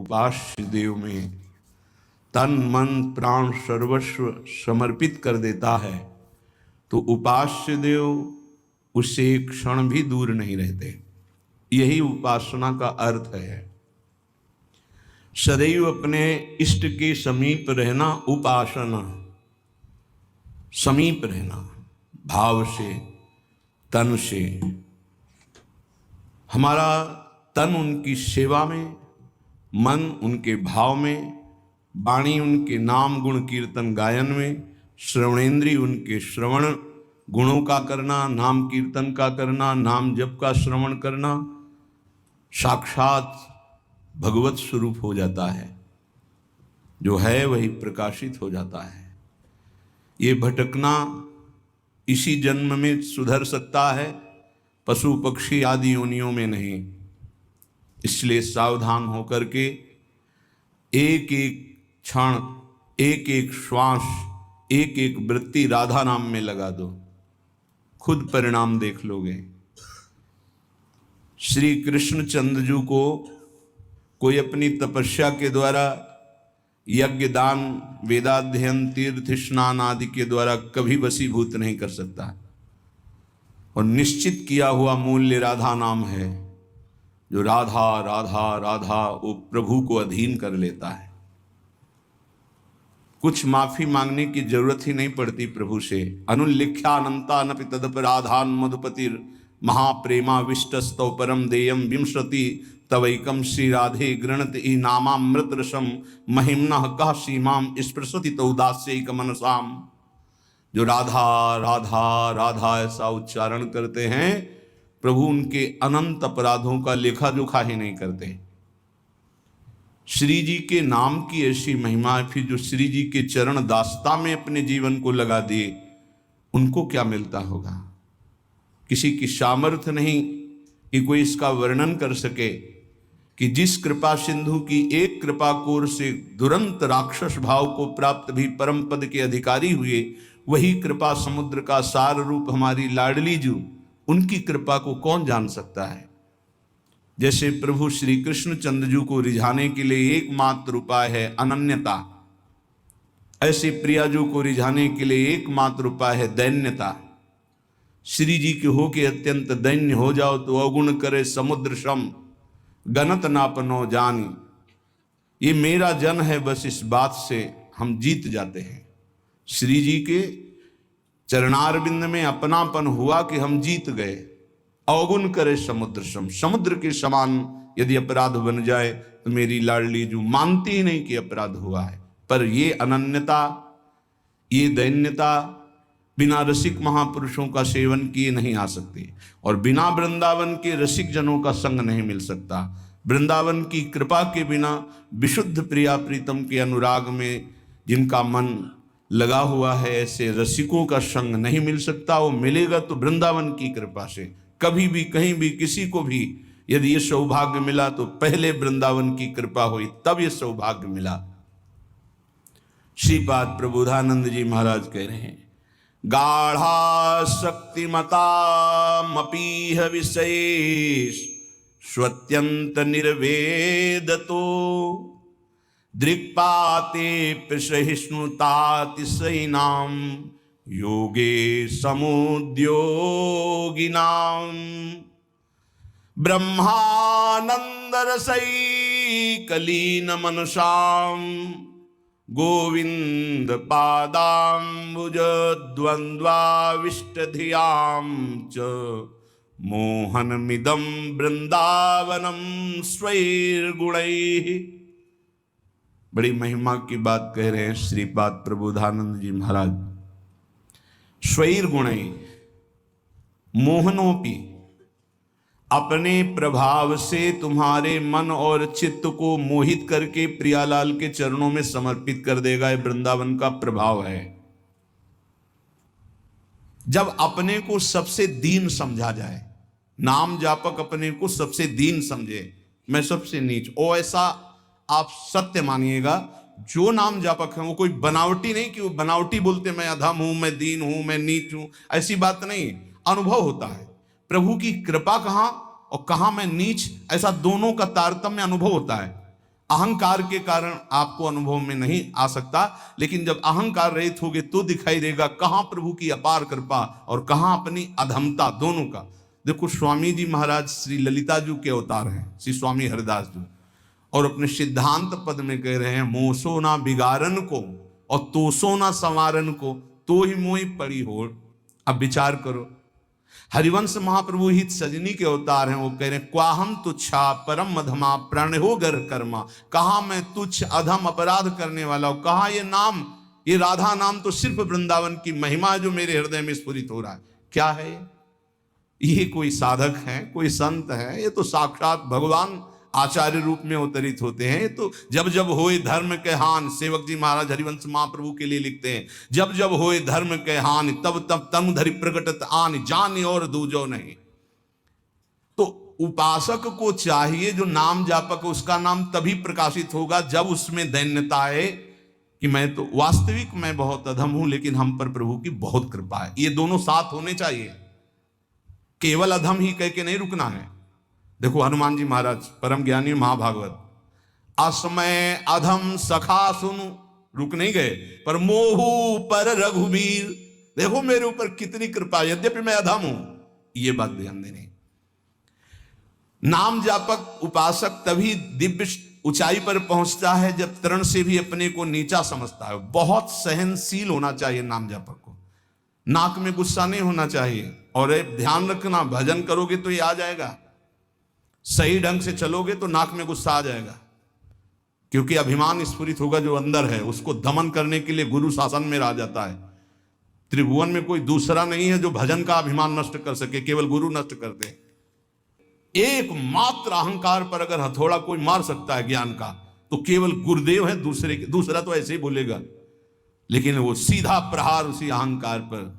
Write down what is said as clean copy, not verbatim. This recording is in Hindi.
उपास्य देव में तन मन प्राण सर्वस्व समर्पित कर देता है तो उपास्य देव उससे एक क्षण भी दूर नहीं रहते। यही उपासना का अर्थ है। सदैव अपने इष्ट के समीप रहना उपासना, समीप रहना भाव से, तन से। हमारा तन उनकी सेवा में, मन उनके भाव में, वाणी उनके नाम गुण कीर्तन गायन में, श्रवणेन्द्रिय उनके श्रवण गुणों का करना, नाम कीर्तन का करना, नाम जप का श्रवण करना, साक्षात भगवत स्वरूप हो जाता है। जो है वही प्रकाशित हो जाता है। ये भटकना इसी जन्म में सुधर सकता है, पशु पक्षी आदि योनियों में नहीं। इसलिए सावधान होकर के एक एक क्षण, एक एक श्वास, एक एक वृत्ति राधा नाम में लगा दो, खुद परिणाम देख लोगे। श्री कृष्ण चंद्र जी को कोई अपनी तपस्या के द्वारा, यज्ञ दान वेदाध्ययन तीर्थ स्नान आदि के द्वारा कभी वशीभूत नहीं कर सकता। और निश्चित किया हुआ मूल्य राधा नाम है। जो राधा राधा राधा वो प्रभु को अधीन कर लेता है। कुछ माफी मांगने की जरूरत ही नहीं पड़ती प्रभु से। अनुल्लिख्यानंता नपि तदपराधान मधुपतिर महाप्रेमा विष्टस्तौ परम देयम विंशति तवैकम श्री राधे गृणत ई नामामृत रसम महिम्नः कह सीमाम स्पृशति तौदास्यैक मनसाम। जो राधा राधा राधा ऐसा उच्चारण करते हैं, प्रभु उनके अनंत अपराधों का लेखा जोखा ही नहीं करते। श्री जी के नाम की ऐसी महिमा है। फिर जो श्री जी के चरण दास्ता में अपने जीवन को लगा दिए, उनको क्या मिलता होगा। किसी की सामर्थ्य नहीं कि कोई इसका वर्णन कर सके कि जिस कृपा सिंधु की एक कृपा कोर से दुरंत राक्षस भाव को प्राप्त भी परम पद के अधिकारी हुए, वही कृपा समुद्र का सार रूप हमारी लाडली जू, उनकी कृपा को कौन जान सकता है। जैसे प्रभु श्री कृष्ण चंद्र जी को रिझाने के लिए एकमात्र उपाय है अनन्यता, ऐसे प्रिया जी को रिझाने के लिए एकमात्र उपाय है दैन्यता। श्री जी के हो के अत्यंत दैन्य हो जाओ तो अवगुण करे समुद्र सम गनत नापनो जानी। ये मेरा जन है, बस इस बात से हम जीत जाते हैं। श्री जी के चरणारविंद में अपनापन हुआ कि हम जीत गए। अवगुण करे समुद्र सम, समुद्र के समान यदि अपराध बन जाए तो मेरी लाडली जो मानती ही नहीं कि अपराध हुआ है। पर ये अनन्यता, ये दैन्यता बिना रसिक महापुरुषों का सेवन किए नहीं आ सकती। और बिना वृंदावन के रसिक जनों का संग नहीं मिल सकता। वृंदावन की कृपा के बिना विशुद्ध प्रिया प्रीतम के अनुराग में जिनका मन लगा हुआ है, ऐसे रसिकों का संग नहीं मिल सकता। वो मिलेगा तो वृंदावन की कृपा से। कभी भी कहीं भी किसी को भी यदि ये सौभाग्य मिला तो पहले वृंदावन की कृपा हुई, तब ये सौभाग्य मिला। श्रीपाद प्रबोधानंद जी महाराज कह रहे हैं, गाढ़ा शक्तिमता मपीह विशेष स्वत्यंत निर्वेदतो दृक्पाते प्रसहिष्णुतातिशयिनाम योगे समुद्योगिनाम ब्रह्मानंद रसैकलीन मनसाम गोविंद पादाम्बुज द्वंद्वाविष्टधियां च मोहनमिदं वृंदावनम स्वैर्गुणैः। बड़ी महिमा की बात कह रहे हैं श्रीपाद प्रबोधानंद जी महाराज। स्वैर्गुणैः मोहनोपि, अपने प्रभाव से तुम्हारे मन और चित्त को मोहित करके प्रियालाल के चरणों में समर्पित कर देगा। ये वृंदावन का प्रभाव है। जब अपने को सबसे दीन समझा जाए, नाम जापक अपने को सबसे दीन समझे, मैं सबसे नीच, ओ ऐसा आप सत्य मानिएगा। जो नाम जापक है वो कोई बनावटी नहीं कि वो बनावटी बोलते मैं अधम हूं, मैं दीन हूं, मैं नीच हूं, ऐसी बात नहीं। अनुभव होता है प्रभु की कृपा कहां और कहां मैं नीच, ऐसा दोनों का तारतम्य अनुभव होता है। अहंकार के कारण आपको अनुभव में नहीं आ सकता, लेकिन जब अहंकार रहित होगे तो दिखाई देगा कहां प्रभु की अपार कृपा और कहां अपनी अधमता, दोनों का। देखो स्वामी जी महाराज श्री ललिता जी के अवतार हैं, श्री स्वामी हरिदास जी, और अपने सिद्धांत पद में कह रहे हैं मोसो ना बिगारन को और तोसो ना संवारन को, तो ही मोहि पड़ी होड़। अब विचार करो, हरिवंश महाप्रभु हित सजनी के अवतार हैं, वो कह रहे हैं क्वाहम तुच्छा परम अधमा प्रण हो गर कर्मा, कहा मैं तुच्छ अधम अपराध करने वाला हूं, कहा ये नाम, ये राधा नाम तो सिर्फ वृंदावन की महिमा जो मेरे हृदय में स्फुरित हो रहा है। क्या है ये कोई साधक है, कोई संत है? ये तो साक्षात भगवान आचार्य रूप में अवतरित होते हैं। तो जब जब होए धर्म के हान, सेवक जी महाराज हरिवंश महाप्रभु के लिए लिखते हैं, जब जब होए धर्म के हान तब तब तनु धरि प्रकटत आन, जान और दूजो नहीं। तो उपासक को चाहिए, जो नाम जापक उसका नाम तभी प्रकाशित होगा जब उसमें दैन्यता आए कि मैं तो वास्तविक मैं बहुत अधम हूं, लेकिन हम पर प्रभु की बहुत कृपा है। ये दोनों साथ होने चाहिए, केवल अधम ही कह के नहीं रुकना है। देखो हनुमान जी महाराज परम ज्ञानी महाभागवत, असमय अधम सखा सुनु, रुक नहीं गए, पर मोहू पर रघुवीर, देखो मेरे ऊपर कितनी कृपा, यद्यपि मैं अधम हूं, ये बात ध्यान देनी। नाम जापक उपासक तभी दिव्य ऊंचाई पर पहुंचता है जब तरण से भी अपने को नीचा समझता है। बहुत सहनशील होना चाहिए नाम जापक को, नाक में गुस्सा नहीं होना चाहिए। और ध्यान रखना, भजन करोगे तो ये आ जाएगा, सही ढंग से चलोगे तो नाक में गुस्सा आ जाएगा, क्योंकि अभिमान स्फुरित होगा जो अंदर है, उसको दमन करने के लिए गुरु शासन में रह जाता है। त्रिभुवन में कोई दूसरा नहीं है जो भजन का अभिमान नष्ट कर सके, केवल गुरु नष्ट करते। एकमात्र अहंकार पर अगर हथौड़ा कोई मार सकता है ज्ञान का, तो केवल गुरुदेव है, दूसरा तो ऐसे ही बोलेगा, लेकिन वो सीधा प्रहार उसी अहंकार पर